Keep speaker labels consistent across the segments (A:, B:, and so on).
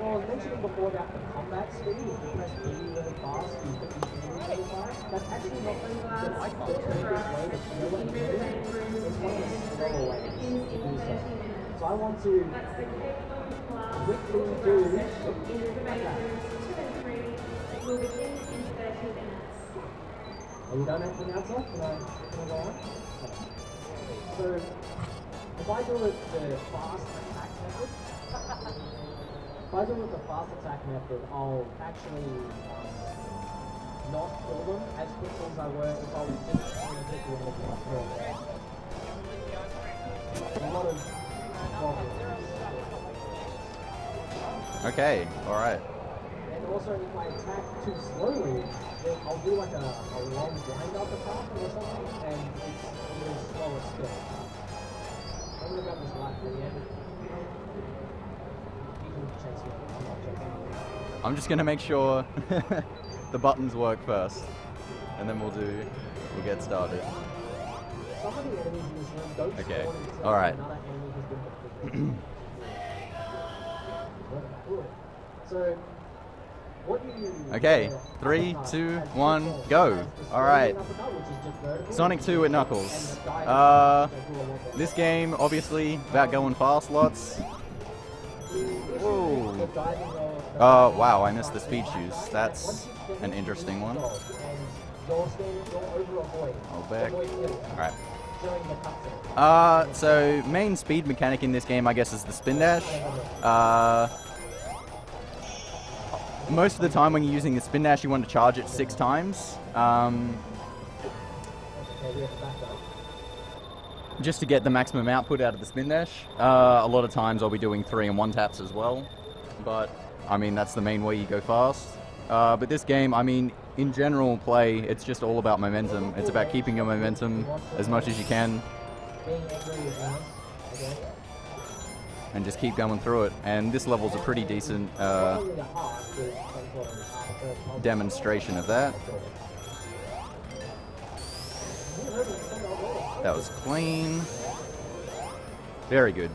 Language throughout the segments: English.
A: I was mentioning before about the combat speed, if you press B really fast, you hit the enemy really fast. That's actually not the quickest way to know what to do. It's one of the slower ways to do so. So I want to quickly do like that. Are you done anything else off? Can I go on? Okay. So if I do it the fast attack method, I'll actually not kill them as quickly as I were if I was just trying to hit the enemy up there. A lot of problems.
B: Okay, alright.
A: And also if I attack too slowly, then I'll do like a long wind-up attack or something, and it's even slower still. I'm gonna grab this light for the end. You can chase me. I'm not chasing you.
B: I'm just gonna make sure the buttons work first, and then we'll get started.
A: Some of the enemies in this room don't
B: Okay,
A: spawn until
B: alright.
A: another enemy has been defeated. So, what do you...
B: Okay, 3, 2, 1, go. Alright. Sonic 2 with Knuckles. This game, obviously, about going fast lots. Whoa. Wow, I missed the speed shoes. That's an interesting one. Hold back. Alright. So, main speed mechanic in this game, I guess, is the spin dash. Most of the time when you're using the spin dash, you want to charge it 6 times. Just to get the maximum output out of the spin dash. A lot of times I'll be doing 3 and 1 taps as well. But, I mean, that's the main way you go fast. But this game, I mean, in general play, it's just all about momentum. It's about keeping your momentum as much as you can. And just keep going through it. And this level's a pretty decent demonstration of that. That was clean. Very good.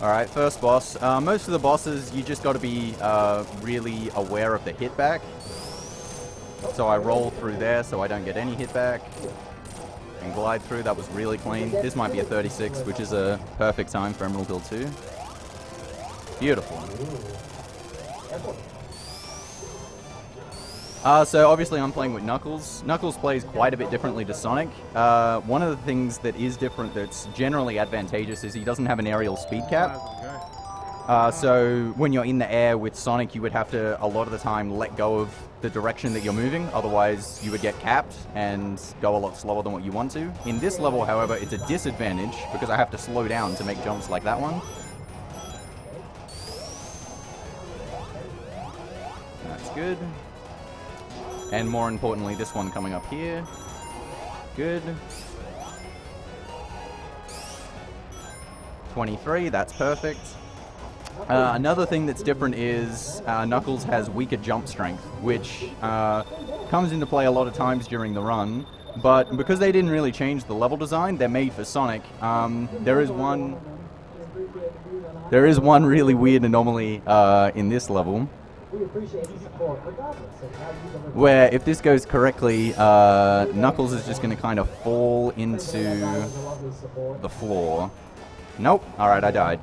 B: Alright, first boss. Most of the bosses, you just got to be really aware of the hit back. So I roll through there so I don't get any hit back. And glide through, that was really clean. This might be a 36, which is a perfect time for Emerald Hill 2. Beautiful. So obviously I'm playing with Knuckles. Knuckles plays quite a bit differently to Sonic. One of the things that is different that's generally advantageous is he doesn't have an aerial speed cap. So when you're in the air with Sonic, you would have to, a lot of the time, let go of the direction that you're moving. Otherwise, you would get capped and go a lot slower than what you want to. In this level, however, it's a disadvantage because I have to slow down to make jumps like that one. That's good. And more importantly, this one coming up here. Good. 23, that's perfect. Another thing that's different is Knuckles has weaker jump strength, which comes into play a lot of times during the run. But because they didn't really change the level design, they're made for Sonic. There is one really weird anomaly in this level, where if this goes correctly, Knuckles is just going to kind of fall into the floor. Nope. Alright, I died.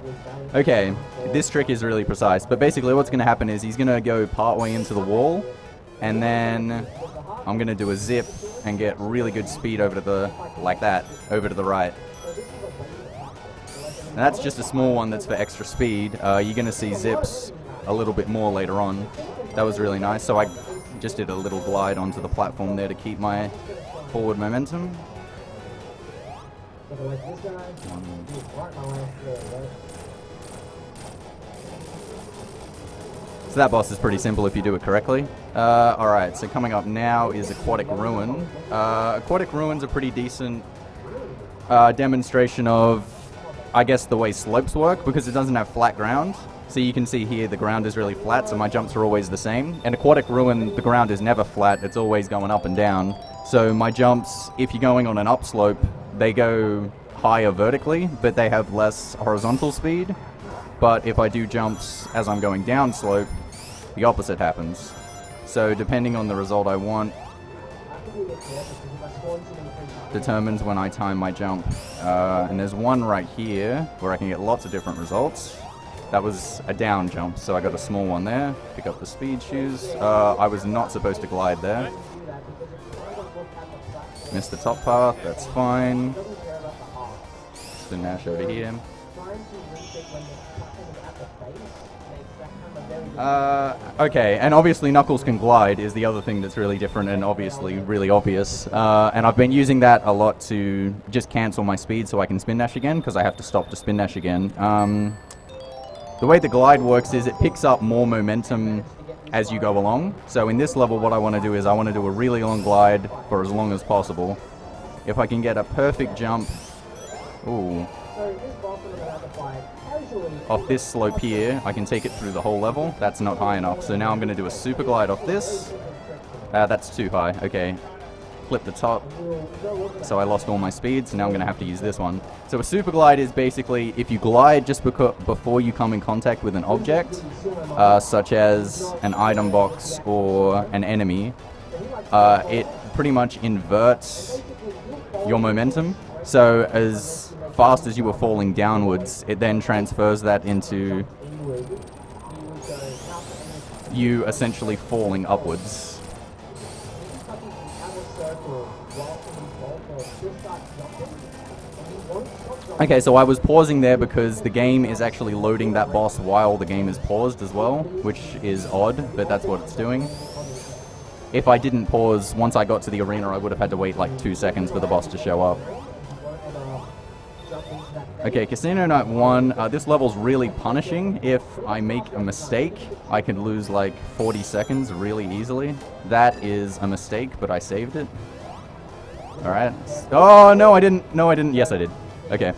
B: Okay, this trick is really precise, but basically what's going to happen is he's going to go partway into the wall, and then I'm going to do a zip and get really good speed over to the, like that, over to the right. And that's just a small one that's for extra speed. You're going to see zips a little bit more later on. That was really nice, so I just did a little glide onto the platform there to keep my forward momentum. So that boss is pretty simple if you do it correctly. Alright, so coming up now is Aquatic Ruin. Aquatic Ruin's a pretty decent demonstration of, I guess, the way slopes work, because it doesn't have flat ground. So you can see here the ground is really flat, so my jumps are always the same. In Aquatic Ruin, the ground is never flat, it's always going up and down. So my jumps, if you're going on an upslope, they go higher vertically, but they have less horizontal speed. but if I do jumps as I'm going down slope, the opposite happens. So depending on the result I want, determines when I time my jump. And there's one right here where I can get lots of different results. That was a down jump, so I got a small one there. Pick up the speed shoes. I was not supposed to glide there. Missed the top path, that's fine. Spin dash over here. Okay, and obviously Knuckles can glide is the other thing that's really different and obviously really obvious. And I've been using that a lot to just cancel my speed so I can spin dash again, because I have to stop to spin dash again. The way the glide works is it picks up more momentum as you go along. So in this level, what I want to do is I want to do a really long glide for as long as possible. If I can get a perfect jump, ooh, off this slope here, I can take it through the whole level. That's not high enough. So now I'm going to do a super glide off this. That's too high. Okay. Flip the top. So I lost all my speed, so now I'm going to have to use this one. So a super glide is basically if you glide just before you come in contact with an object, such as an item box or an enemy, it pretty much inverts your momentum. So as fast as you were falling downwards, it then transfers that into you essentially falling upwards. Okay, so I was pausing there because the game is actually loading that boss while the game is paused as well, which is odd, but that's what it's doing. If I didn't pause, once I got to the arena, I would have had to wait like 2 seconds for the boss to show up. Okay, Casino Night 1, this level's really punishing. If I make a mistake, I could lose like 40 seconds really easily. That is a mistake, but I saved it. Alright. Oh, no, I didn't. No, I didn't. Yes, I did. Okay.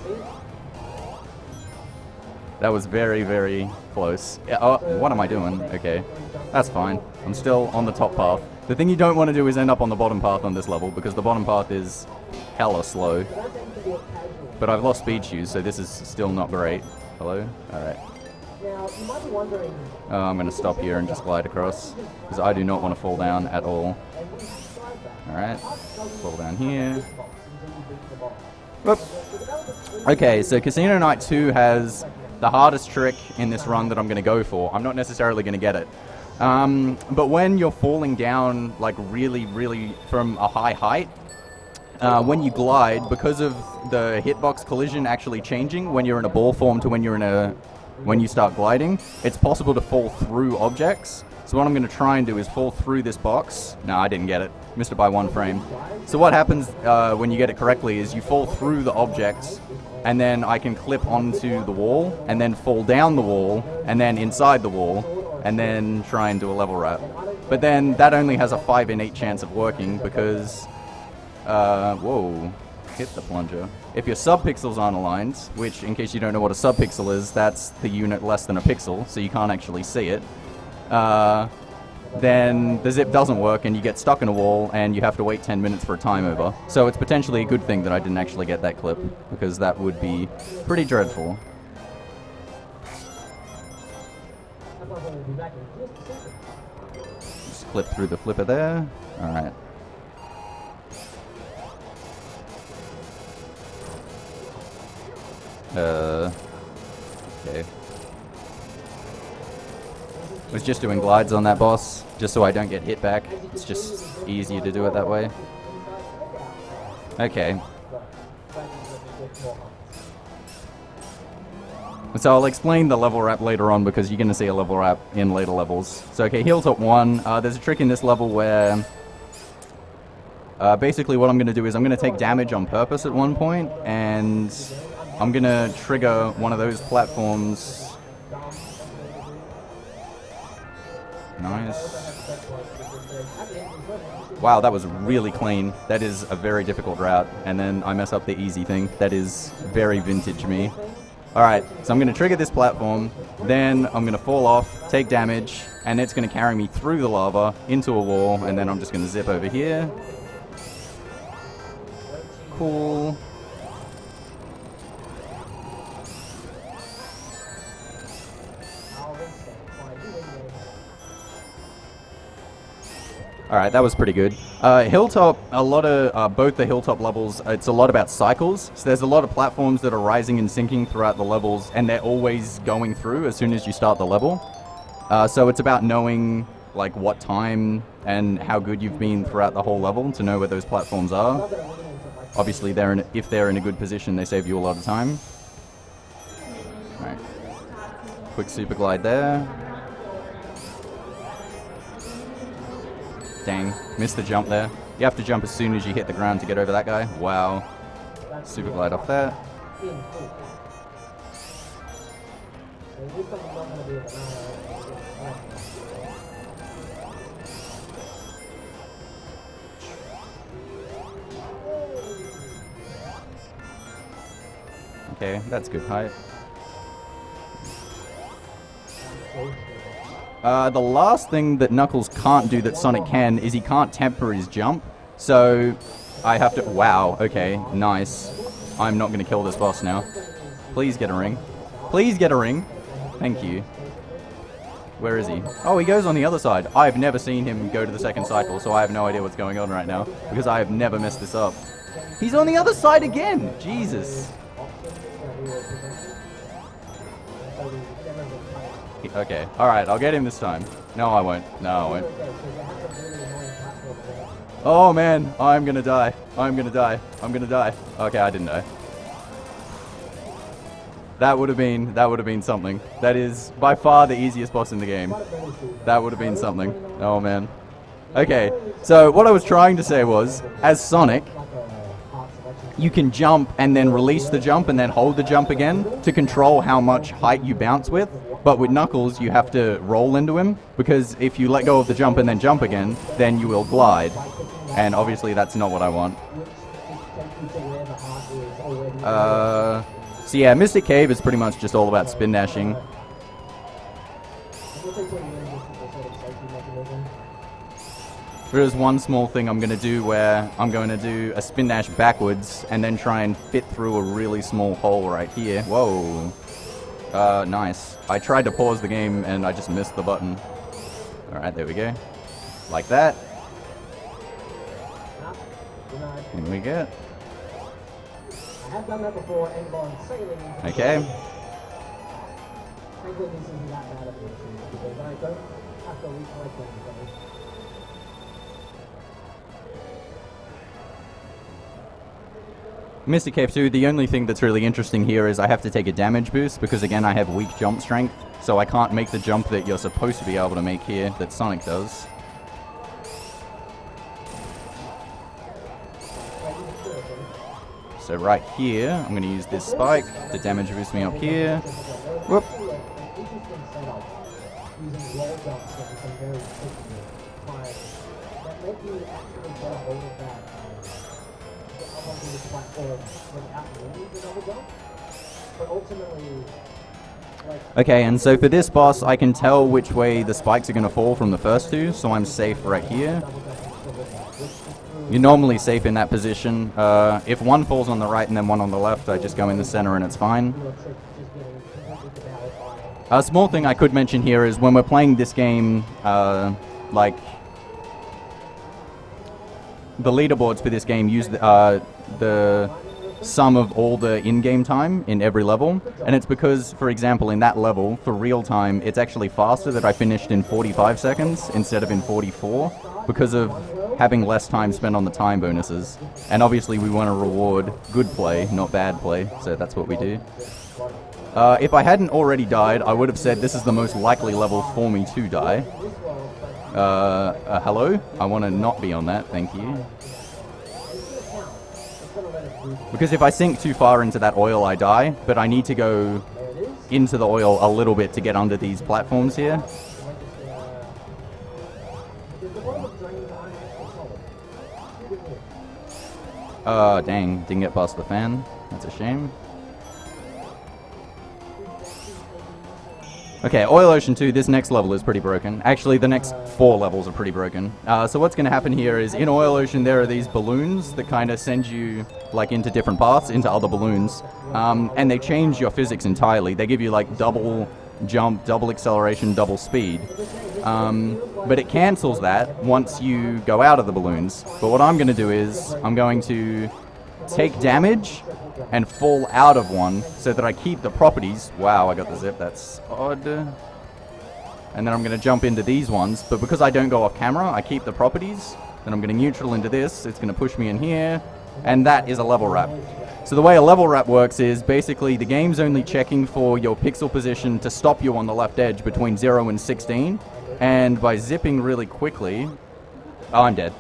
B: That was very, very close. Oh, what am I doing? Okay. That's fine. I'm still on the top path. The thing you don't want to do is end up on the bottom path on this level, because the bottom path is hella slow. But I've lost speed shoes, so this is still not great. Hello? Alright. I'm going to stop here and just glide across, because I do not want to fall down at all. Alright. Fall down here. Whoop. Okay, so Casino Night 2 has the hardest trick in this run that I'm going to go for. I'm not necessarily going to get it. But when you're falling down, like really, really from a high height, when you glide, because of the hitbox collision actually changing when you're in a ball form to when you start gliding, it's possible to fall through objects. So what I'm going to try and do is fall through this box. No, I didn't get it. Missed it by 1 frame. So what happens when you get it correctly is you fall through the objects, and then I can clip onto the wall, and then fall down the wall, and then inside the wall, and then try and do a level wrap. But then that only has a 5 in 8 chance of working because... whoa. Hit the plunger. If your subpixels aren't aligned, which, in case you don't know what a subpixel is, that's the unit less than a pixel, so you can't actually see it. Then the zip doesn't work and you get stuck in a wall and you have to wait 10 minutes for a time over. So it's potentially a good thing that I didn't actually get that clip, because that would be pretty dreadful. Just clip through the flipper there. Alright. Okay. Was just doing glides on that boss, just so I don't get hit back. It's just easier to do it that way. Okay. So I'll explain the level wrap later on, because you're going to see a level wrap in later levels. So okay, Hilltop 1, there's a trick in this level where... basically what I'm going to do is I'm going to take damage on purpose at one point, and I'm going to trigger one of those platforms. Nice. Wow, that was really clean. That is a very difficult route, and then I mess up the easy thing. That is very vintage me. Alright, so I'm going to trigger this platform, then I'm going to fall off, take damage, and it's going to carry me through the lava into a wall, and then I'm just going to zip over here. Cool. Alright, that was pretty good. Hilltop, a lot of, both the Hilltop levels, it's a lot about cycles. So there's a lot of platforms that are rising and sinking throughout the levels, and they're always going through as soon as you start the level. So it's about knowing, like, what time and how good you've been throughout the whole level to know where those platforms are. Obviously, if they're in a good position, they save you a lot of time. Alright. Quick super glide there. Dang, missed the jump there. You have to jump as soon as you hit the ground to get over that guy. Wow. Super glide off there. Okay, that's good height. The last thing that Knuckles can't do that Sonic can is he can't temper his jump. So I have to... Wow, okay, nice. I'm not going to kill this boss now. Please get a ring. Please get a ring. Thank you. Where is he? Oh, he goes on the other side. I've never seen him go to the second cycle, so I have no idea what's going on right now, because I have never messed this up. He's on the other side again! Jesus. Okay, alright, I'll get him this time. No, I won't. No, I won't. Oh, man. I'm gonna die. I'm gonna die. I'm gonna die. Okay, I didn't die. That would have been something. That is by far the easiest boss in the game. That would have been something. Oh, man. Okay, so what I was trying to say was, as Sonic, you can jump and then release the jump and then hold the jump again to control how much height you bounce with. But with Knuckles, you have to roll into him, because if you let go of the jump and then jump again, then you will glide. And obviously that's not what I want. So yeah, Mystic Cave is pretty much just all about spin dashing. There's one small thing I'm going to do where I'm going to do a spin dash backwards and then try and fit through a really small hole right here. Whoa. Nice. I tried to pause the game and I just missed the button. Alright, there we go. Like that. In we get.
A: I have done that before and gone sailing.
B: Okay.
A: Frankly, this isn't that bad of an issue because I don't have to recollect anything.
B: Mystic Cave 2, the only thing that's really interesting here is I have to take a damage boost because, again, I have weak jump strength, so I can't make the jump that you're supposed to be able to make here that Sonic does. So right here, I'm going to use this spike to damage boost me up here. Whoop. Okay, and so for this boss, I can tell which way the spikes are going to fall from the first two, so I'm safe right here. You're normally safe in that position. If one falls on the right and then one on the left, I just go in the center and it's fine. A small thing I could mention here is when we're playing this game, like, the leaderboards for this game use the sum of all the in-game time in every level, and it's because, for example, in that level, for real time, it's actually faster that I finished in 45 seconds instead of in 44, because of having less time spent on the time bonuses. And obviously we want to reward good play, not bad play, so that's what we do. If I hadn't already died, I would have said this is the most likely level for me to die. Hello? I want to not be on that, thank you. Because if I sink too far into that oil, I die, but I need to go into the oil a little bit to get under these platforms here. Dang, didn't get past the fan. That's a shame. Okay, Oil Ocean 2, this next level is pretty broken. Actually, the next 4 levels are pretty broken. So what's going to happen here is, in Oil Ocean, there are these balloons that kind of send you, like, into different paths, into other balloons. And they change your physics entirely. They give you, like, double jump, double acceleration, double speed. But it cancels that once you go out of the balloons. But what I'm going to do is I'm going to take damage and fall out of one so that I keep the properties. Wow, I got the zip. That's odd. And then I'm going to jump into these ones. But because I don't go off camera, I keep the properties. Then I'm going to neutral into this. It's going to push me in here. And that is a level wrap. So the way a level wrap works is basically the game's only checking for your pixel position to stop you on the left edge between 0 and 16. And by zipping really quickly... Oh, I'm dead.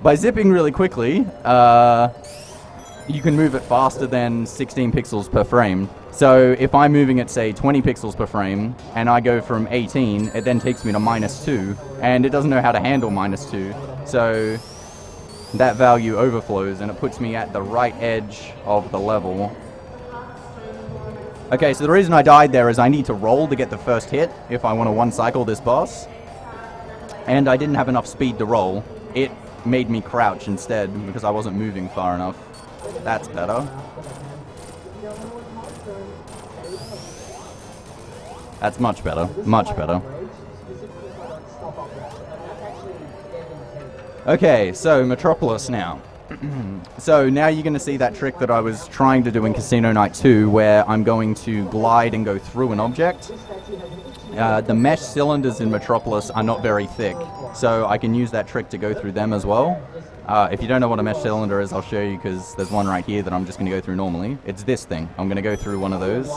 B: By zipping really quickly, you can move it faster than 16 pixels per frame. So if I'm moving at, say, 20 pixels per frame, and I go from 18, it then takes me to -2, and it doesn't know how to handle -2. So that value overflows, and it puts me at the right edge of the level. Okay, so the reason I died there is I need to roll to get the first hit if I want to one-cycle this boss. And I didn't have enough speed to roll. It made me crouch instead because I wasn't moving far enough. That's better. That's much better. Much better. Okay, so Metropolis now. So now you're going to see that trick that I was trying to do in Casino Night 2, where I'm going to glide and go through an object. The mesh cylinders in Metropolis are not very thick, so I can use that trick to go through them as well. If you don't know what a mesh cylinder is, I'll show you, because there's one right here that I'm just going to go through normally. It's this thing. I'm going to go through one of those.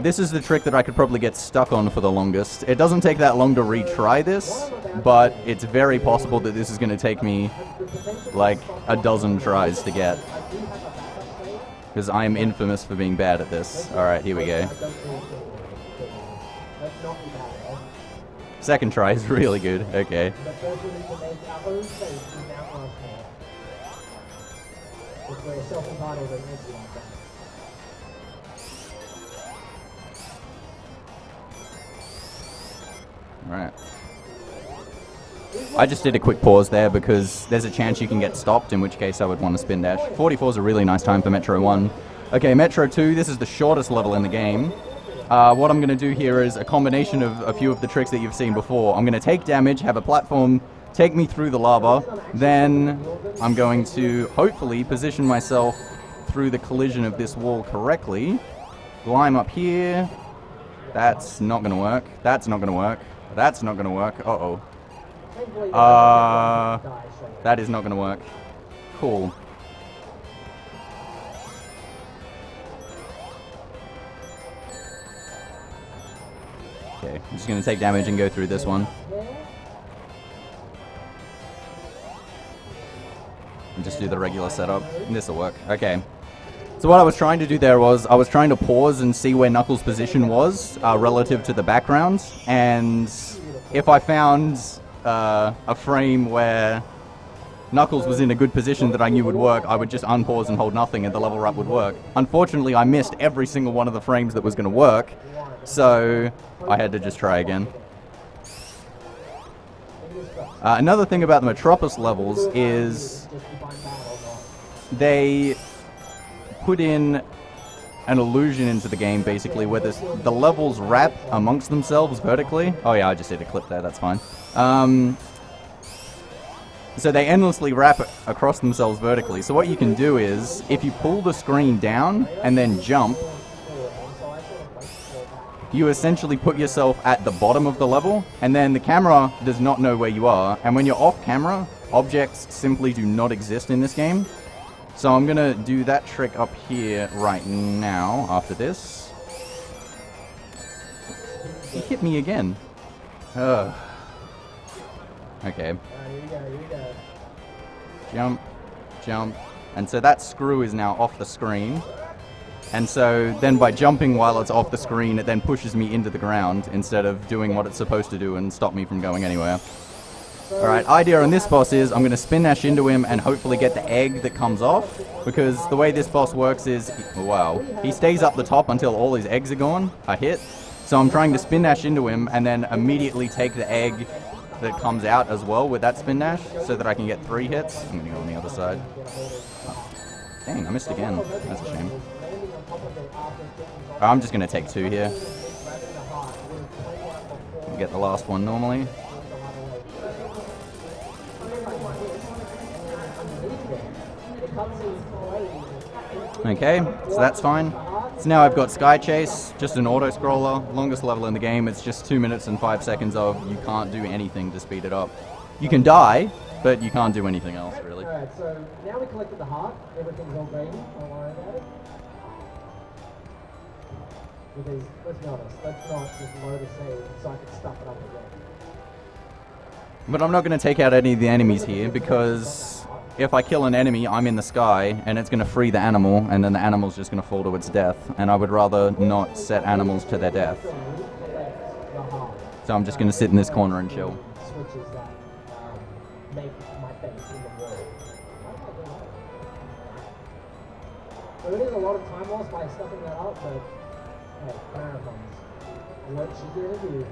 B: This is the trick that I could probably get stuck on for the longest. It doesn't take that long to retry this, but it's very possible that this is going to take me like a dozen tries to get. Because I am infamous for being bad at this. Alright, here we go. Second try is really good. Okay. Right. I just did a quick pause there because there's a chance you can get stopped, in which case I would want to spin dash. 44 is a really nice time for Metro 1. Okay, Metro 2, this is the shortest level in the game. What I'm going to do here is a combination of a few of the tricks that you've seen before. I'm going to take damage, have a platform take me through the lava, then I'm going to hopefully position myself through the collision of this wall correctly. Climb up here. That's not going to work. That's not going to work. That's not going to work. Uh-oh. That is not going to work. Cool. Okay, I'm just going to take damage and go through this one. And just do the regular setup. This will work. Okay. So what I was trying to do there was, I was trying to pause and see where Knuckles' position was relative to the background. And if I found a frame where Knuckles was in a good position that I knew would work, I would just unpause and hold nothing and the level up would work. Unfortunately, I missed every single one of the frames that was going to work, so I had to just try again. Another thing about the Metropolis levels is they put in an illusion into the game, basically, where the levels wrap amongst themselves vertically. Oh yeah, I just did a clip there, that's fine. So they endlessly wrap across themselves vertically. So what you can do is, if you pull the screen down and then jump, you essentially put yourself at the bottom of the level, and then the camera does not know where you are. And when you're off camera, objects simply do not exist in this game. So I'm going to do that trick up here right now, after this. He hit me again. Ugh. Okay. Jump, jump. And so that screw is now off the screen. And so then by jumping while it's off the screen, it then pushes me into the ground instead of doing what it's supposed to do and stop me from going anywhere. Alright, idea on this boss is I'm going to spin dash into him and hopefully get the egg that comes off, because the way this boss works is, wow, he stays up the top until all his eggs are gone, a hit. So I'm trying to spin dash into him and then immediately take the egg that comes out as well with that spin dash so that I can get 3 hits. I'm going to go on the other side. Dang, I missed again. That's a shame. I'm just going to take 2 here. Get the last one normally. Okay, so that's fine. So now I've got Sky Chase, just an auto-scroller, longest level in the game. It's just 2 minutes and 5 seconds of you can't do anything to speed it up. You can die, but you can't do anything else, really.
A: Alright, so now we collected the heart. Everything's all green. Don't worry about it. Because, let's be honest, let's not just load a save so I can stuff it up again.
B: But I'm not going to take out any of the enemies here, because if I kill an enemy, I'm in the sky, and it's going to free the animal, and then the animal's just going to fall to its death. And I would rather not set animals to their death. So I'm just going to sit in this corner and chill.
A: Switches that make my face in the world. So it is a lot of time lost by stuffing that up, but hey, marathons. What you gonna do?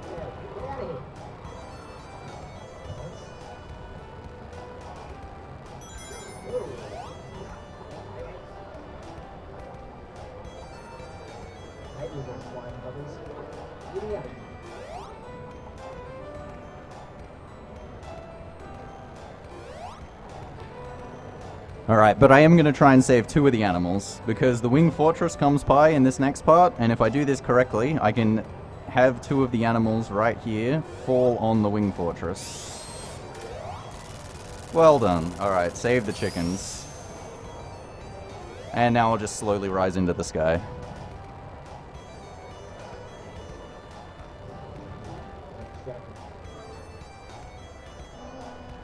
A: Yeah, get out of here.
B: Alright, but I am going to try and save 2 of the animals, because the Wing Fortress comes by in this next part, and if I do this correctly, I can have 2 of the animals right here fall on the Wing Fortress. Well done. Alright, save the chickens. And now I'll just slowly rise into the sky.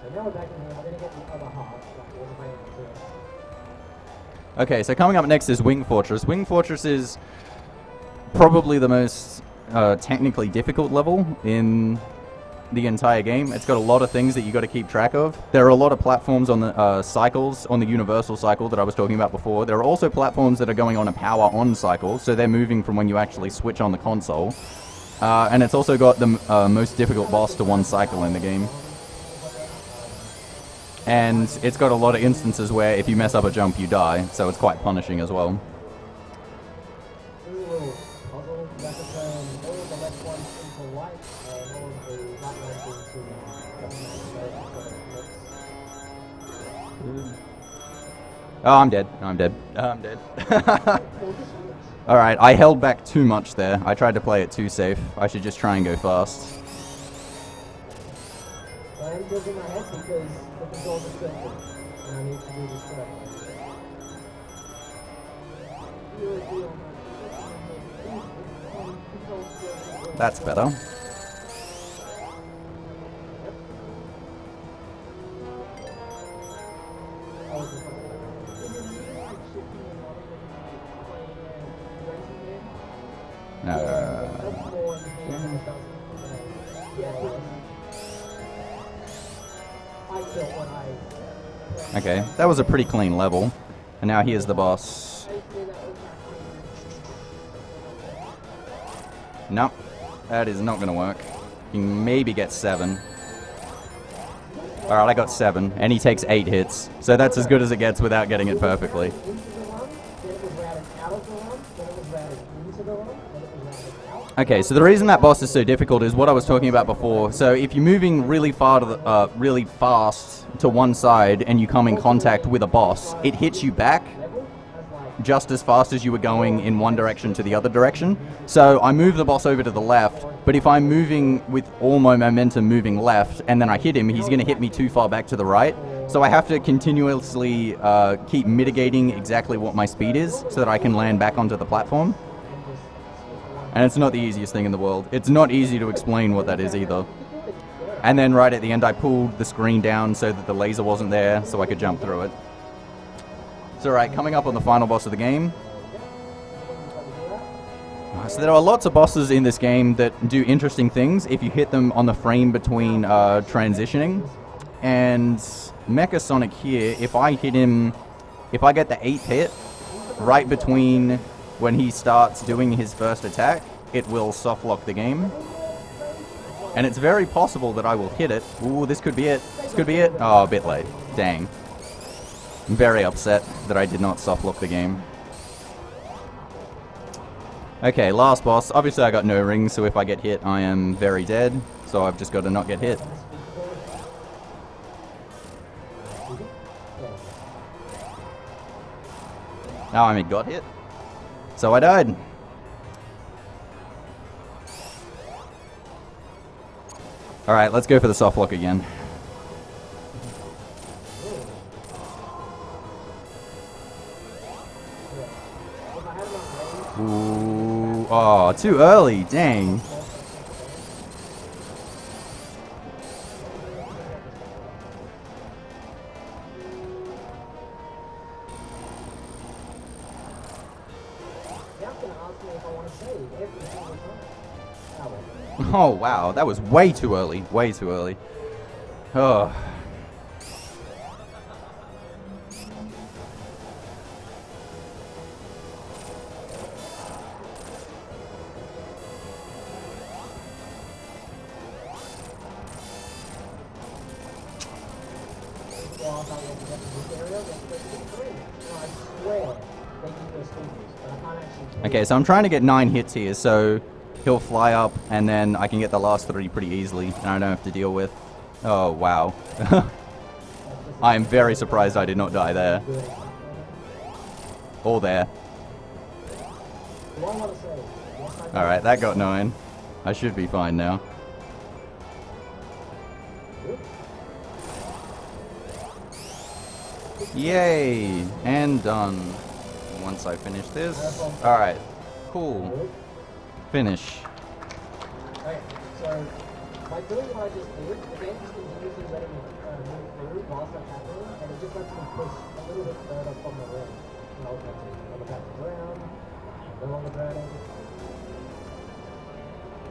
A: So now we're back in here. I'm gonna get the other half.
B: Okay, so coming up next is Wing Fortress. Wing Fortress is probably the most technically difficult level in the entire game. It's got a lot of things that you got to keep track of. There are a lot of platforms on the cycles, on the universal cycle that I was talking about before. There are also platforms that are going on a power-on cycle, so they're moving from when you actually switch on the console. And it's also got the most difficult boss to one cycle in the game. And it's got a lot of instances where if you mess up a jump, you die, so it's quite punishing as well. Oh, I'm dead. I'm dead. I'm dead. Alright, I held back too much there. I tried to play it too safe. I should just try and go fast.
A: I'm building my head because the controls are simple, and I need to do this correctly.
B: That's better. Okay, that was a pretty clean level. And now here's the boss. Nope, that is not going to work. You can maybe get 7. Alright, I got 7, and he takes 8 hits. So that's as good as it gets without getting it perfectly. Okay, so the reason that boss is so difficult is what I was talking about before. So if you're moving really far to the, really fast to one side and you come in contact with a boss, it hits you back just as fast as you were going in one direction to the other direction. So I move the boss over to the left, but if I'm moving with all my momentum moving left and then I hit him, he's going to hit me too far back to the right. So I have to continuously keep mitigating exactly what my speed is so that I can land back onto the platform. And it's not the easiest thing in the world. It's not easy to explain what that is either. And then right at the end I pulled the screen down so that the laser wasn't there so I could jump through it. So right, coming up on the final boss of the game. So there are lots of bosses in this game that do interesting things if you hit them on the frame between transitioning. And Mecha Sonic here, if I hit him, if I get the 8th hit right between when he starts doing his first attack, it will soft lock the game. And it's very possible that I will hit it. Ooh, this could be it. This could be it. Oh, a bit late. Dang. I'm very upset that I did not soft lock the game. Okay, last boss. Obviously I got no rings, so if I get hit, I am very dead. So I've just got to not get hit. Now I got hit. So I died. Alright, let's go for the soft lock again. Ooh, oh, too early, dang. Oh wow, that was way too early, way too early. Oh. Okay, so I'm trying to get 9 hits here, so he'll fly up, and then I can get the last 3 pretty easily, and I don't have to deal with... Oh, wow. I am very surprised I did not die there. Or there. Alright, that got 9. I should be fine now. Yay! And done. Once I finish this. Alright. Cool. Finish.
A: Okay, so by doing what I just did, the game just continuously letting me move through whilst that's happening, and it just lets me push a little bit further from the rim. And ultimately, I'm about to drown. I'm no longer drowning.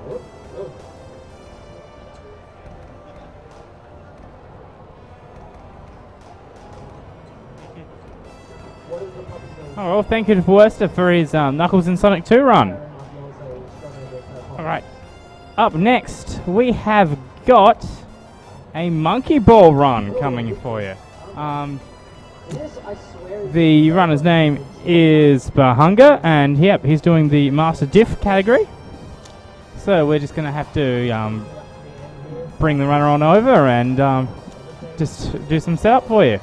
A: Whoop, whoop. What is the puppy doing?
C: Oh, well, thank you to Werster for his Knuckles and Sonic 2 run. Alright, up next we have got a Monkey Ball run coming for you. The runner's name is Bahunga, and yep, he's doing the Master Diff category. So we're just going to have to bring the runner on over and just do some setup for you.